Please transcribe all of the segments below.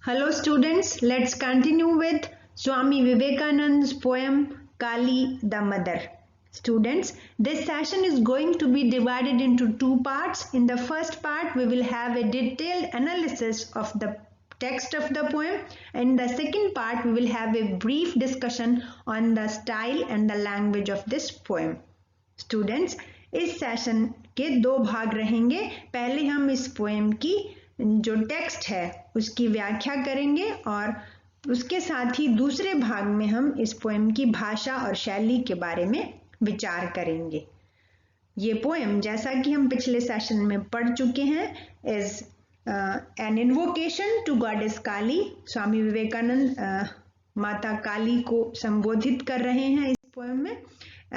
Hello students, let's continue with Swami Vivekananda's poem Kali the Mother. Students, this session is going to be divided into two parts. In the first part, we will have a detailed analysis of the text of the poem, and in the second part, we will have a brief discussion on the style and the language of this poem. Students, इस session के दो भाग रहेंगे. पहले हम इस poem की जो टेक्स्ट है उसकी व्याख्या करेंगे और उसके साथ ही दूसरे भाग में हम इस पोएम की भाषा और शैली के बारे में विचार करेंगे. ये पोएम, जैसा कि हम पिछले सेशन में पढ़ चुके हैं, is an invocation to goddess Kali. Swami Vivekananda माता काली को संबोधित कर रहे हैं इस पोएम में.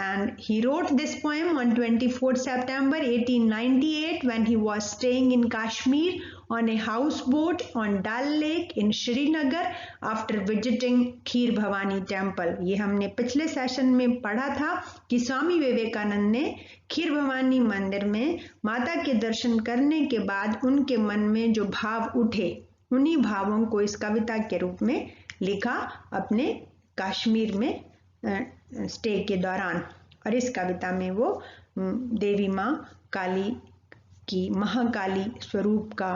And he wrote this poem on 24 September 1898 when he was staying in Kashmir on a houseboat on Dal Lake in Srinagar after visiting Kheer Bhavani Temple. ये हमने पिछले सेशन में पढ़ा था कि स्वामी विवेकानंद ने खीर भवानी मंदिर में माता के दर्शन करने के बाद उनके मन में जो भाव उठे, उन्हीं भावों को इस कविता के रूप में लिखा अपने कश्मीर में स्टे के दौरान. और इस कविता में वो देवी माँ काली की महाकाली स्वरूप का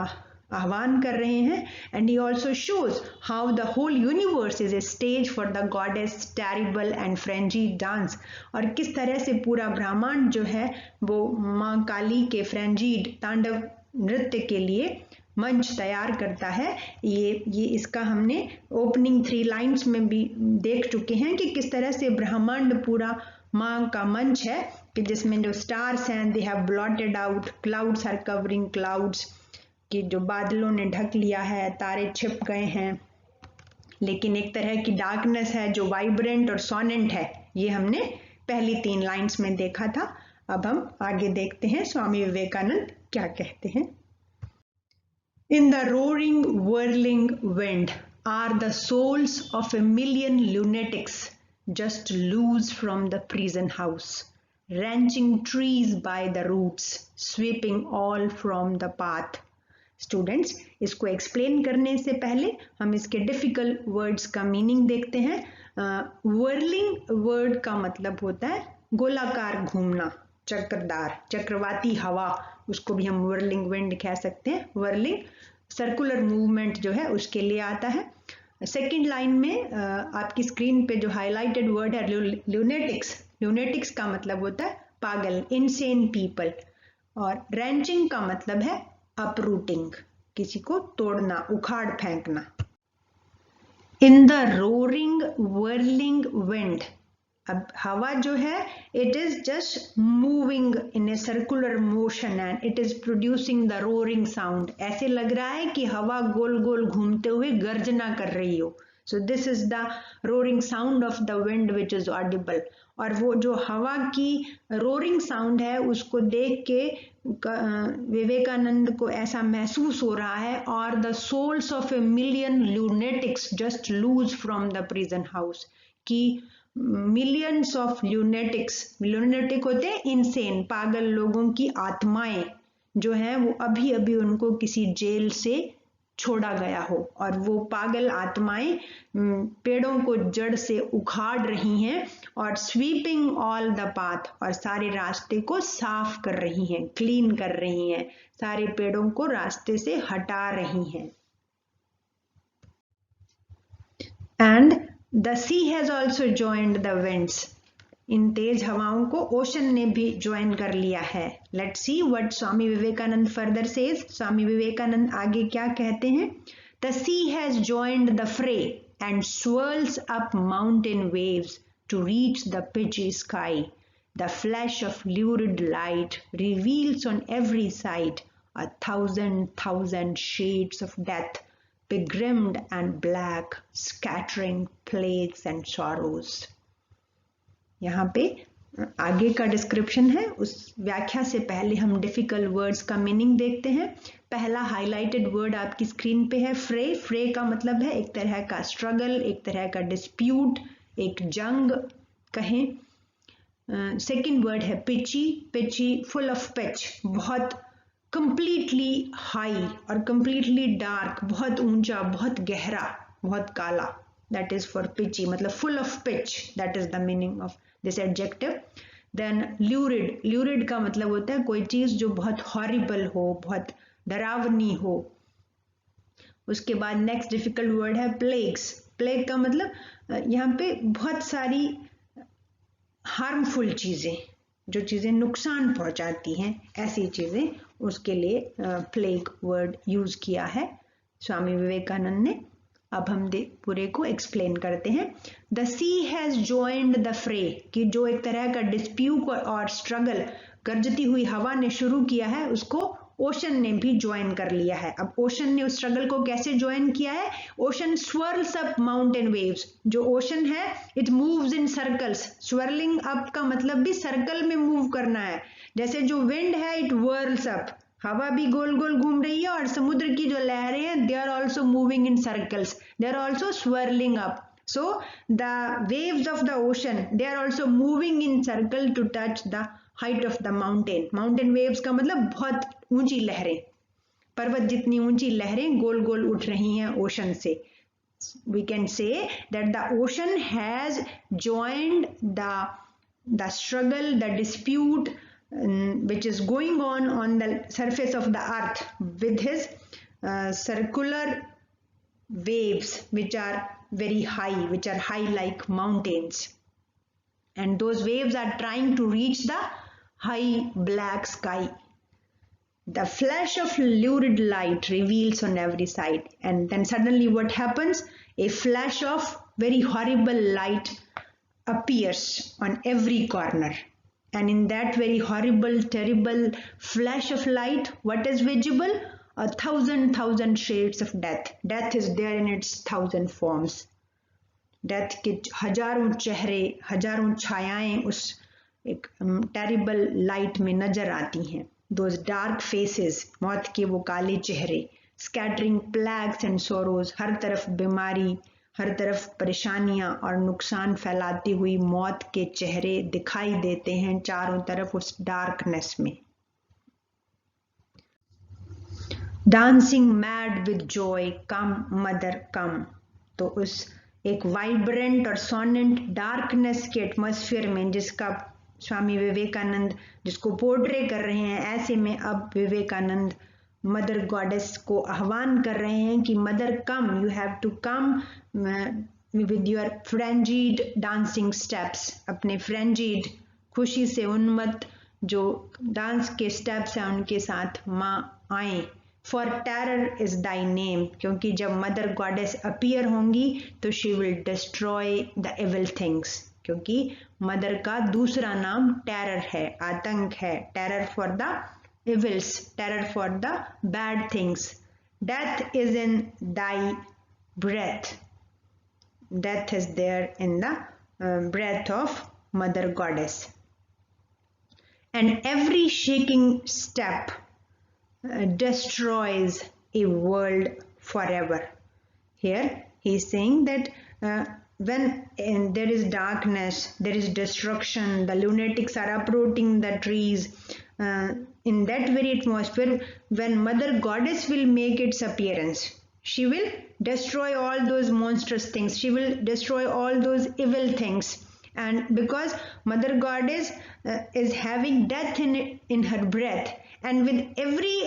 आह्वान कर रहे हैं. And he also shows how the whole universe is a stage for the goddess terrible and frenzied dance. और किस तरह से पूरा ब्रह्मांड जो है वो माँ काली के फ्रेंजीड तांडव नृत्य के लिए मंच तैयार करता है. ये इसका हमने ओपनिंग 3 लाइन्स में भी देख चुके हैं कि किस तरह से ब्रह्मांड पूरा माँ का मंच है, कि जिसमें जो स्टार्स हैं they have blotted out, clouds are covering clouds, कि जो बादलों ने ढक लिया है, तारे छिप गए हैं, लेकिन एक तरह की डार्कनेस है जो वाइब्रेंट और सोनेंट है. ये हमने पहली 3 लाइन्स में देखा था. अब हम आगे देखते हैं स्वामी विवेकानंद क्या कहते हैं. In the roaring, whirling wind are the souls of a million lunatics just loose from the prison house, wrenching trees by the roots, sweeping all from the path. Students, इसको एक्सप्लेन करने से पहले हम इसके डिफिकल्ट वर्ड्स का meaning देखते हैं. whirling word का मतलब होता है गोलाकार घूमना, चक्रदार, चक्रवाती हवा, उसको भी हम whirling wind कह सकते हैं. whirling सर्कुलर मूवमेंट जो है उसके लिए आता है. सेकेंड लाइन में आपकी स्क्रीन पे जो हाईलाइटेड वर्ड है ल्यूनेटिक्स. ल्यूनेटिक्स का मतलब होता है पागल, इनसेन पीपल. और रेंचिंग का मतलब है अपरूटिंग, किसी को तोड़ना, उखाड़ फेंकना. In the roaring whirling wind, अब हवा जो है it is just moving in a circular motion and it is producing the roaring sound. ऐसे लग रहा है कि हवा गोल गोल घूमते हुए गर्जना कर रही हो. So this is the roaring sound of the wind which is Audible. और वो जो हवा की रोरिंग साउंड है उसको देख के विवेकानंद को ऐसा महसूस हो रहा है. और the souls of a million lunatics just loose from the prison house, कि मिलियंस ऑफ ल्यूनेटिक्स, ल्यूनेटिक होते हैं इनसेन, पागल लोगों की आत्माएं जो हैं वो अभी अभी उनको किसी जेल से छोड़ा गया हो, और वो पागल आत्माएं पेड़ों को जड़ से उखाड़ रही हैं और स्वीपिंग ऑल द पाथ, और सारे रास्ते को साफ कर रही हैं, क्लीन कर रही हैं, सारे पेड़ों को रास्ते से हटा रही हैं. And The sea has also joined the winds. इन तेज हवाओं को ओशन ने भी ज्वाइन कर लिया है. Let's see what Swami Vivekananda further says. Swami Vivekananda आगे क्या कहते हैं. The sea has joined the fray and swirls up mountain waves to reach the pitchy sky. The flash of lurid light reveals on every side 1,000 shades of death, begrimed and black, scattering plagues and sorrows. यहाँ पे आगे का description है. उस व्याख्या से पहले हम डिफिकल्ट वर्ड्स का मीनिंग देखते हैं. पहला हाईलाइटेड वर्ड आपकी स्क्रीन पे है फ्रे. फ्रे का मतलब है एक तरह का स्ट्रगल, एक तरह का डिस्प्यूट, एक जंग कहें. सेकेंड वर्ड है peachy. Peachy full of pitch, बहुत completely high और completely dark, बहुत ऊंचा, बहुत गहरा, बहुत काला. That is for pitchy, मतलब full of pitch. That is the meaning of this adjective. Then lurid, lurid का मतलब होता है कोई चीज जो बहुत horrible हो, बहुत डरावनी हो. उसके बाद नेक्स्ट डिफिकल्ट वर्ड है प्लेग्स. प्लेग का मतलब यहाँ पे बहुत सारी हार्मफुल चीजें, जो चीजें नुकसान पहुंचाती हैं, ऐसी चीजें, उसके लिए प्लेग वर्ड यूज किया है स्वामी विवेकानंद ने. अब हम पूरे को एक्सप्लेन करते हैं. The sea has joined the fray, कि जो एक तरह का डिस्प्यूट और स्ट्रगल गरजती हुई हवा ने शुरू किया है, उसको ओशन ने भी ज्वाइन कर लिया है. अब ओशन ने उस स्ट्रगल को कैसे ज्वाइन किया है? Ocean swirls up mountain waves. जो ओशन है it moves in circles. Swirling up का मतलब भी सर्कल में मूव करना है. जैसे जो विंड है इट वर्ल्स अप, हवा भी गोल गोल घूम रही है, और समुद्र की जो लहरें हैं they are also moving in circles, they are also swirling up. So the waves of the ocean, they are also moving in circle to touch the height of the mountain. Mountain waves का मतलब बहुत ऊंची लहरें, पर्वत जितनी ऊंची लहरें गोल गोल उठ रही हैं ओशन से. We can say that the ocean has joined the struggle, the dispute which is going on the surface of the earth with his circular waves which are very high, which are high like mountains, and those waves are trying to reach the high black sky. The flash of lurid light reveals on every side, and then suddenly what happens? A flash of very horrible light appears on every corner, and in that very horrible, terrible flash of light, what is visible? A thousand shades of death. Death is there in its 1,000 forms. Death के हजारों चेहरे, हजारों छायाएं उस एक terrible light में नजर आती हैं. Those dark faces, मौत के वो काले चेहरे. Scattering plagues and sorrows, हर तरफ बीमारी, हर तरफ परेशानियां और नुकसान फैलाती हुई मौत के चेहरे दिखाई देते हैं चारों तरफ उस डार्कनेस में. Dancing mad with joy, come mother come. तो उस एक वाइब्रेंट और सोनेंट डार्कनेस के एटमॉस्फेयर में, जिसका स्वामी विवेकानंद जिसको पोर्ट्रे कर रहे हैं, ऐसे में अब विवेकानंद मदर गॉडेस को आह्वान कर रहे हैं कि mother come, you have to come with your frenzied dancing steps. अपने फ्रेंजीड, खुशी से उन्मत्त जो डांस के स्टेप्स हैं उनके साथ माँ आए. For terror is thy name, क्योंकि जब मदर गॉडेस अपीयर होंगी तो she will destroy the evil things, क्योंकि मदर का दूसरा नाम टेरर है, आतंक है. Terror for the evils, terror for the bad things. Death is in thy breath. Death is there in the breath of mother goddess. And every shaking step destroys a world forever. Here he is saying that when there is darkness, there is destruction, the lunatics are uprooting the trees. In that very atmosphere, when mother goddess will make its appearance, she will destroy all those monstrous things, she will destroy all those evil things. And because mother goddess is having death in her breath, and with every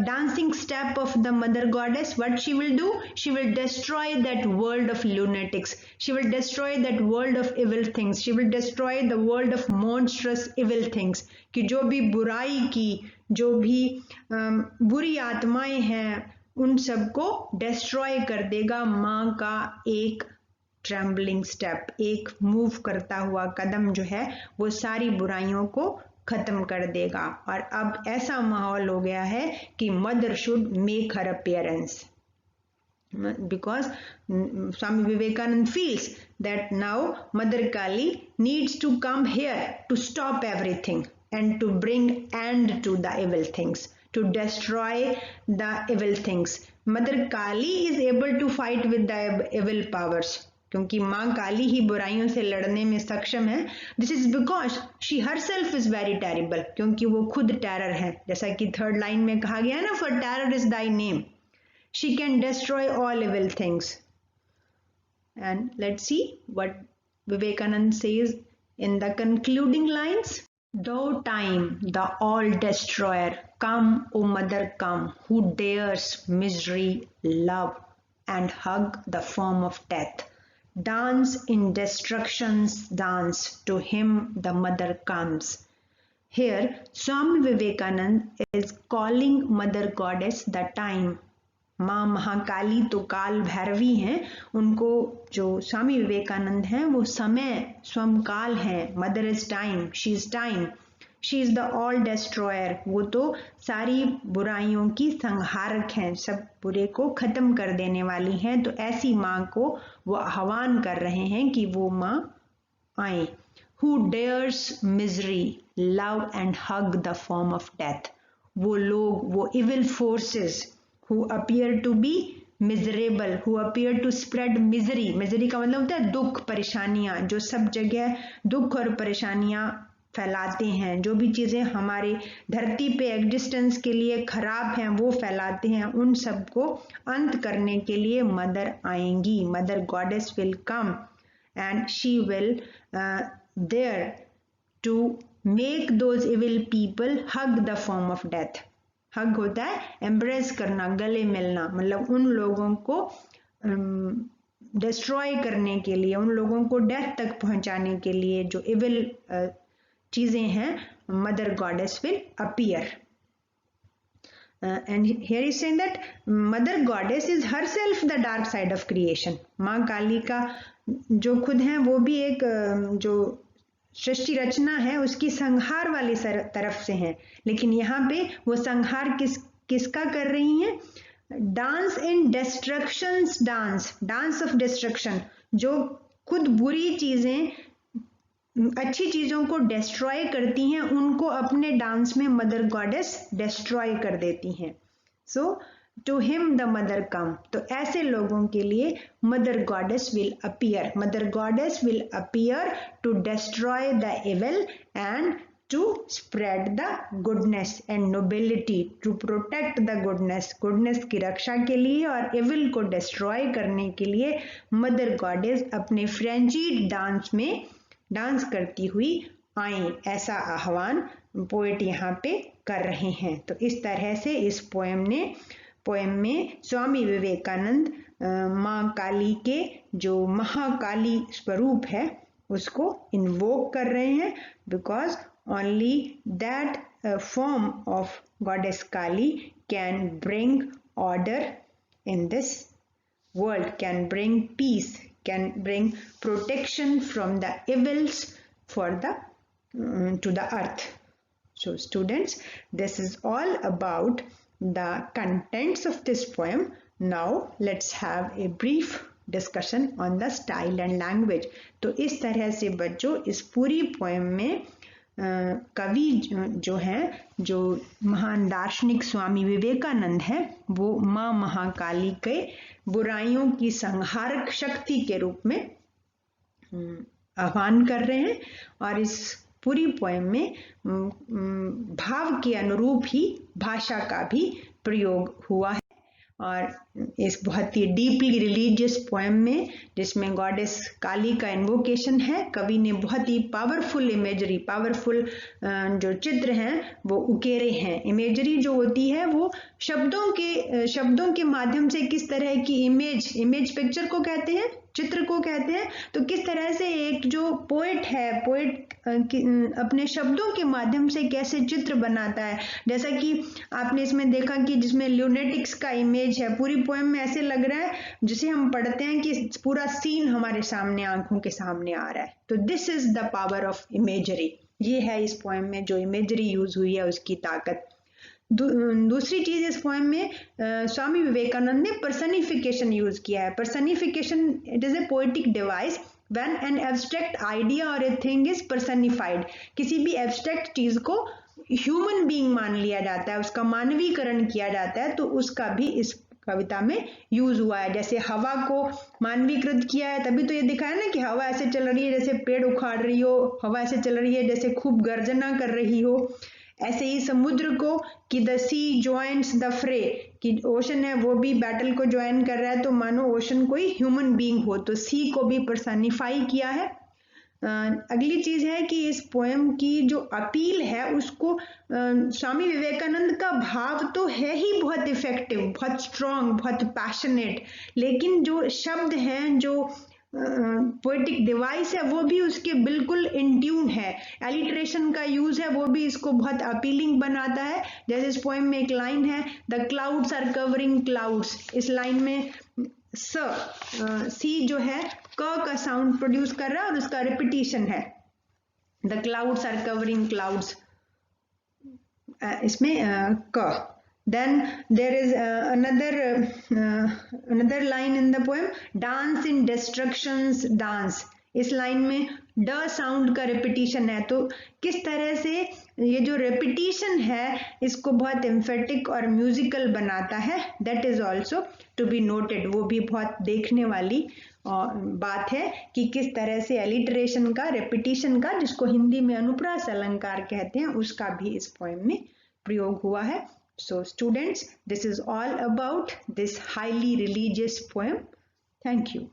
dancing step of the mother goddess, what she will do? She will destroy that world of lunatics, she will destroy that world of evil things, she will destroy the world of monstrous evil things. कि जो भी बुराई की, जो भी बुरी आत्माएं हैं, उन सबको डिस्ट्रॉय कर देगा माँ का एक ट्रेम्बलिंग स्टेप, एक मूव करता हुआ कदम जो है वो सारी बुराइयों को खत्म कर देगा. और अब ऐसा माहौल हो गया है कि mother should make her appearance, because Swami Vivekananda feels that now mother Kali needs to come here to stop everything and to bring end to the evil things, to destroy the evil things. Mother Kali is able to fight with the evil powers, क्योंकि माँ काली ही बुराइयों से लड़ने में सक्षम है। This is because she herself is very terrible, क्योंकि वो खुद टेरर है, जैसा कि 3rd लाइन में कहा गया है ना, for terror is thy name, she can destroy all evil things. And let's see what Vivekananda says in the concluding lines. Thou time, the all destroyer, come, O mother, come, who dares misery, love, and hug the form of death. Dance in destruction's dance, to him the mother comes. Here, Swami Vivekananda is calling Mother Goddess the time. माँ महाकाली तो काल भैरवी हैं, उनको जो स्वामी विवेकानंद हैं वो समय स्वयं काल हैं। Mother is time, she is time, she is the all destroyer, वो तो सारी बुराइयों की संहारक हैं, सब बुरे को खत्म कर देने वाली हैं। तो ऐसी माँ को वो आह्वान कर रहे हैं कि वो माँ आए। Who dares misery, love and hug the form of death, वो लोग, वो evil forces who appear to be miserable, who appear to spread misery. misery का मतलब होता है दुख, परेशानियां, जो सब जगह दुख और परेशानियां फैलाते हैं, जो भी चीजें हमारे धरती पे एग्जिस्टेंस के लिए खराब हैं वो फैलाते हैं, उन सब को अंत करने के लिए मदर आएंगी। Mother goddess will come and she will there to make those evil people hug the form of death. Hug होता है एम्ब्रेस करना, गले मिलना, मतलब उन लोगों को डिस्ट्रॉय करने के लिए, उन लोगों को डेथ तक पहुंचाने के लिए जो इविल चीजें हैं, mother goddess will appear. And here is saying that mother goddess is herself the dark side of creation. माँ काली का जो खुद है वो भी एक जो सृष्टि रचना है उसकी संहार वाली तरफ से है, लेकिन यहाँ पे वो संहार किसका कर रही हैं? Dance in destructions dance, dance of destruction, जो खुद बुरी चीजें अच्छी चीजों को डिस्ट्रॉय करती हैं, उनको अपने डांस में मदर गॉडेस डिस्ट्रॉय कर देती हैं। So to him the mother come, तो ऐसे लोगों के लिए mother goddess will appear, mother goddess will appear to destroy the evil and to spread the goodness and nobility, to protect the goodness, goodness की रक्षा के लिए और इविल को डिस्ट्रॉय करने के लिए मदर गॉडेस अपने फ्रेंजीड डांस में डांस करती हुई आए, ऐसा आह्वान पोएट यहाँ पे कर रहे हैं। तो इस तरह से इस पोएम में स्वामी विवेकानंद माँ काली के जो महाकाली स्वरूप है उसको इन्वोक कर रहे हैं, because only that form of goddess Kali can bring order in this world, can bring peace, can bring protection from the evils for the to the earth. So students, this is all about the contents of this poem. Now let's have a brief discussion on the style and language. तो इस तरह से बच्चों इस पूरी poem में कवि जो हैं, जो महान दार्शनिक स्वामी विवेकानंद हैं, वो माँ महाकाली के बुराइयों की संहारक शक्ति के रूप में आह्वान कर रहे हैं, और इस पूरी पोएम में भाव के अनुरूप ही भाषा का भी प्रयोग हुआ है। और इस बहुत ही डीपली रिलीजियस पोएम में, जिसमें गॉडेस काली का इन्वोकेशन है, कवि ने बहुत ही पावरफुल इमेजरी, पावरफुल जो चित्र हैं वो उकेरे हैं। इमेजरी जो होती है वो शब्दों के माध्यम से किस तरह की इमेज पिक्चर को कहते हैं, चित्र को कहते हैं। तो किस तरह से एक जो पोएट है, पोएट अपने शब्दों के माध्यम से कैसे चित्र बनाता है, जैसा कि आपने इसमें देखा कि जिसमें ल्यूनेटिक्स का इमेज है, पूरी पोएम में ऐसे लग रहा है जिसे हम पढ़ते हैं कि पूरा सीन हमारे सामने, आंखों के सामने आ रहा है। तो this is the power of imagery, ये है इस पोएम में जो इमेजरी यूज हुई है उसकी ताकत। दूसरी चीज इस पोएम में स्वामी विवेकानंद ने पर्सनिफिकेशन यूज किया है। Personification, it is a poetic device when an abstract idea और ए थिंग इज पर्सनिफाइड। किसी भी एब्स्ट्रैक्ट चीज को ह्यूमन बीइंग मान लिया जाता है, उसका मानवीकरण किया जाता है, तो उसका भी इस कविता में यूज हुआ है। जैसे हवा को मानवीकृत किया है, तभी तो ये दिखाया ना कि हवा ऐसे चल रही है जैसे पेड़ उखाड़ रही हो, हवा ऐसे चल रही है जैसे खूब गर्जना कर रही हो। ऐसे ही समुद्र को कि the C joints the fray, कि ओशन है वो भी बैटल को ज्वाइन कर रहा है, तो मानो ओशन कोई ह्यूमन बीइंग हो, तो सी को भी पर्सनिफाई किया है। अगली चीज है कि इस पोएम की जो अपील है उसको स्वामी विवेकानंद का भाव तो है ही बहुत इफेक्टिव, बहुत स्ट्रांग, बहुत पैशनेट, लेकिन जो शब्द हैं, जो पोएटिक डिवाइस है वो भी उसके बिल्कुल इन ट्यून है। एलिट्रेशन का यूज है वो भी इसको बहुत अपीलिंग बनाता है। जैसे इस पोएम में एक लाइन है, the clouds are covering clouds. इस लाइन में सी जो है क का साउंड प्रोड्यूस कर रहा है और उसका रिपीटिशन है, the clouds are covering clouds, इसमें क। Then there is another line in the poem, dance in destruction's dance। इस लाइन में ड साउंड का रिपीटिशन है, तो किस तरह से ये जो रिपीटिशन है इसको बहुत एम्फेटिक और म्यूजिकल बनाता है, that is also to be noted. वो भी बहुत देखने वाली बात है कि किस तरह से एलिटरेशन का, रिपीटिशन का, जिसको हिंदी में अनुप्रास अलंकार कहते हैं, उसका भी इस पोएम में प्रयोग हुआ है। So students, this is all about this highly religious poem. Thank you.